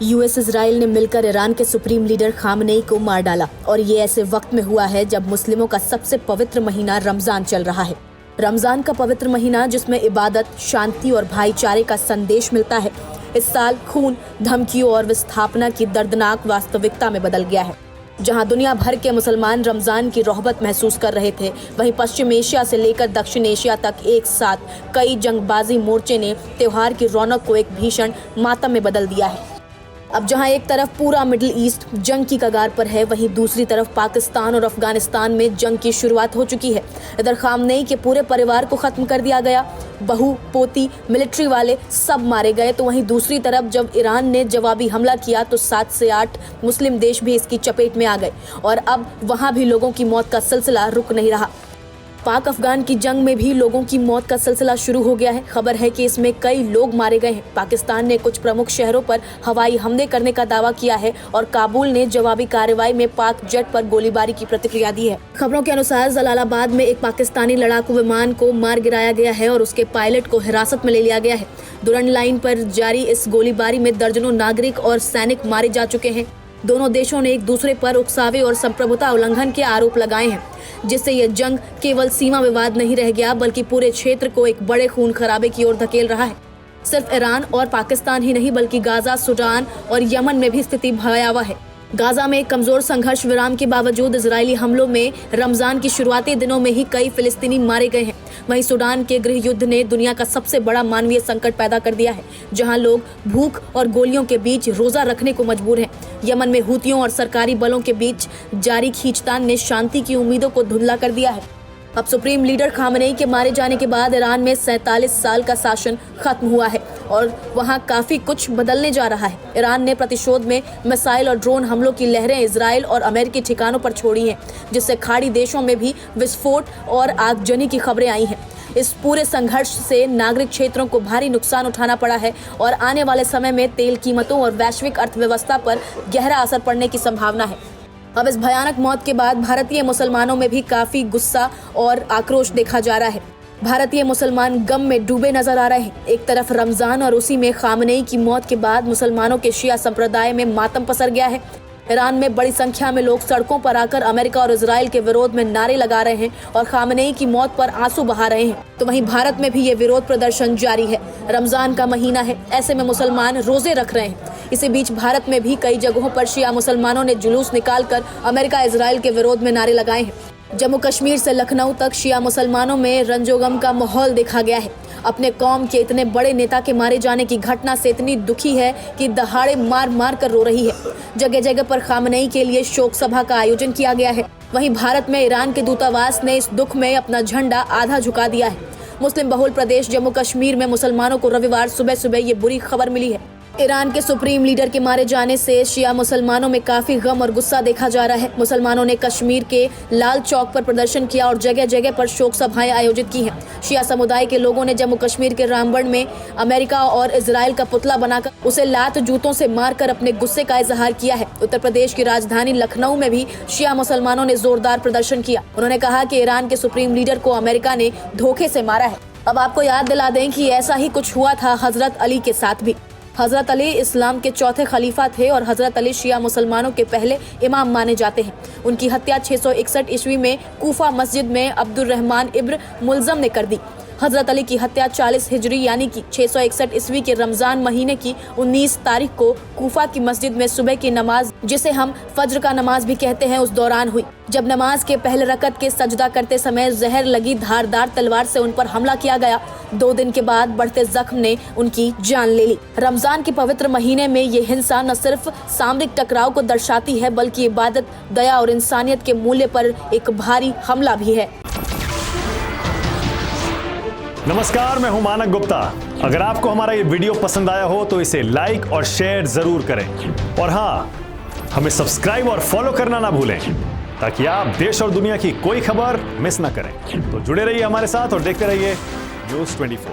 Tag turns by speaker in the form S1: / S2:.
S1: US Israel ने मिलकर Iran के सुप्रीम लीडर खामनेई को मार डाला और ये ऐसे वक्त में हुआ है जब मुस्लिमों का सबसे पवित्र महीना रमजान चल रहा है। रमजान का पवित्र महीना जिसमें इबादत, शांति और भाईचारे का संदेश मिलता है, इस साल खून, धमकियों और विस्थापना की दर्दनाक वास्तविकता में बदल गया है। जहां दुनिया भर के मुसलमान रमजान की रोहबत महसूस कर रहे थे, वहीं पश्चिम एशिया से लेकर दक्षिण एशिया तक एक साथ कई जंगबाजी मोर्चे ने त्योहार की रौनक को एक भीषण मातम में बदल दिया है। अब जहां एक तरफ पूरा मिडिल ईस्ट जंग की कगार पर है, वहीं दूसरी तरफ पाकिस्तान और अफगानिस्तान में जंग की शुरुआत हो चुकी है। इधर खामनेई के पूरे परिवार को खत्म कर दिया गया, बहू, पोती, मिलिट्री वाले सब मारे गए, तो वहीं दूसरी तरफ जब ईरान ने जवाबी हमला किया तो 7 से 8 मुस्लिम देश भी इसकी चपेट में आ गए और अब वहां भी लोगों की मौत का सिलसिला रुक नहीं रहा। पाक अफगान की जंग में भी लोगों की मौत का सिलसिला शुरू हो गया है। खबर है कि इसमें कई लोग मारे गए हैं। पाकिस्तान ने कुछ प्रमुख शहरों पर हवाई हमले करने का दावा किया है और काबुल ने जवाबी कार्रवाई में पाक जेट पर गोलीबारी की प्रतिक्रिया दी है। खबरों के अनुसार जलालाबाद में एक पाकिस्तानी लड़ाकू विमान को मार गिराया गया है और उसके पायलट को हिरासत में ले लिया गया है। दुरन लाइन पर जारी इस गोलीबारी में दर्जनों नागरिक और सैनिक मारे जा चुके हैं। दोनों देशों ने एक दूसरे पर उकसावे और संप्रभुता उल्लंघन के आरोप लगाए हैं, जिससे यह जंग केवल सीमा विवाद नहीं रह गया बल्कि पूरे क्षेत्र को एक बड़े खून खराबे की ओर धकेल रहा है। सिर्फ ईरान और पाकिस्तान ही नहीं बल्कि गाजा, सूडान और यमन में भी स्थिति भयावह है। गाजा में कमजोर संघर्ष विराम के बावजूद इजरायली हमलों में रमजान की शुरुआती दिनों में ही कई फिलिस्तीनी मारे गए हैं। वहीं सूडान के गृह युद्ध ने दुनिया का सबसे बड़ा मानवीय संकट पैदा कर दिया है, जहां लोग भूख और गोलियों के बीच रोजा रखने को मजबूर हैं। यमन में हूतियों और सरकारी बलों के बीच जारी खींचतान ने शांति की उम्मीदों को धुंधला कर दिया है। अब सुप्रीम लीडर खामनेई के मारे जाने के बाद ईरान में 47 साल का शासन खत्म हुआ है और वहां काफी कुछ बदलने जा रहा है। ईरान ने प्रतिशोध में मिसाइल और ड्रोन हमलों की लहरें इजराइल और अमेरिकी ठिकानों पर छोड़ी हैं, जिससे खाड़ी देशों में भी विस्फोट और आगजनी की खबरें आई हैं। इस पूरे संघर्ष से नागरिक क्षेत्रों को भारी नुकसान उठाना पड़ा है और आने वाले समय में तेल कीमतों और वैश्विक अर्थव्यवस्था पर गहरा असर पड़ने की संभावना है। अब इस भयानक मौत के बाद भारतीय मुसलमानों में भी काफी गुस्सा और आक्रोश देखा जा रहा है। भारतीय मुसलमान गम में डूबे नजर आ रहे हैं। एक तरफ रमजान और उसी में खामनेई की मौत के बाद मुसलमानों के शिया संप्रदाय में मातम पसर गया है। ईरान में बड़ी संख्या में लोग सड़कों पर आकर अमेरिका और इजराइल के विरोध में नारे लगा रहे हैं और खामनेई की मौत पर आंसू बहा रहे हैं। तो वहीं भारत में भी ये विरोध प्रदर्शन जारी है। रमजान का महीना है, ऐसे में मुसलमान रोजे रख रहे हैं। इसी बीच भारत में भी कई जगहों पर शिया मुसलमानों ने जुलूस निकालकर अमेरिका, इजराइल के विरोध में नारे लगाए हैं। जम्मू कश्मीर से लखनऊ तक शिया मुसलमानों में रंजोगम का माहौल देखा गया है। अपने कौम के इतने बड़े नेता के मारे जाने की घटना से इतनी दुखी है कि दहाड़े मार मार कर रो रही है। जगह जगह पर खामनेई के लिए शोक सभा का आयोजन किया गया है। वहीं भारत में ईरान के दूतावास ने इस दुख में अपना झंडा आधा झुका दिया है। मुस्लिम बहुल प्रदेश जम्मू कश्मीर में मुसलमानों को रविवार सुबह सुबह ये बुरी खबर मिली है। ईरान के सुप्रीम लीडर के मारे जाने से शिया मुसलमानों में काफी गम और गुस्सा देखा जा रहा है। मुसलमानों ने कश्मीर के लाल चौक पर प्रदर्शन किया और जगह जगह पर शोक सभाएं आयोजित की हैं। शिया समुदाय के लोगों ने जम्मू कश्मीर के रामबन में अमेरिका और इजराइल का पुतला बनाकर उसे लात जूतों से मारकर अपने गुस्से का इजहार किया है। उत्तर प्रदेश की राजधानी लखनऊ में भी शिया मुसलमानों ने जोरदार प्रदर्शन किया। उन्होंने कहा कि ईरान के सुप्रीम लीडर को अमेरिका ने धोखे से मारा है। अब आपको याद दिला दें कि ऐसा ही कुछ हुआ था हजरत अली के साथ भी। हजरत अली इस्लाम के चौथे खलीफा थे और हजरत अली शिया मुसलमानों के पहले इमाम माने जाते हैं। उनकी हत्या 661 ईस्वी में कूफा मस्जिद में अब्दुल रहमान इब्न मुल्जम ने कर दी। हजरत अली की हत्या 40 हिजरी यानी कि 661 ईस्वी के रमजान महीने की 19 तारीख को कूफा की मस्जिद में सुबह की नमाज, जिसे हम फज्र का नमाज भी कहते हैं, उस दौरान हुई। जब नमाज के पहले रकत के सजदा करते समय जहर लगी धारदार तलवार से उन पर हमला किया गया। 2 दिन के बाद बढ़ते जख्म ने उनकी जान ले ली। रमजान के पवित्र महीने में ये हिंसा न सिर्फ सामरिक टकराव को दर्शाती है बल्कि इबादत, दया और इंसानियत के मूल्य पर एक भारी हमला भी है।
S2: नमस्कार, मैं हूं मानक गुप्ता। अगर आपको हमारा ये वीडियो पसंद आया हो तो इसे लाइक और शेयर जरूर करें और हाँ, हमें सब्सक्राइब और फॉलो करना ना भूलें ताकि आप देश और दुनिया की कोई खबर मिस ना करें। तो जुड़े रहिए हमारे साथ और देखते रहिए न्यूज़ 24।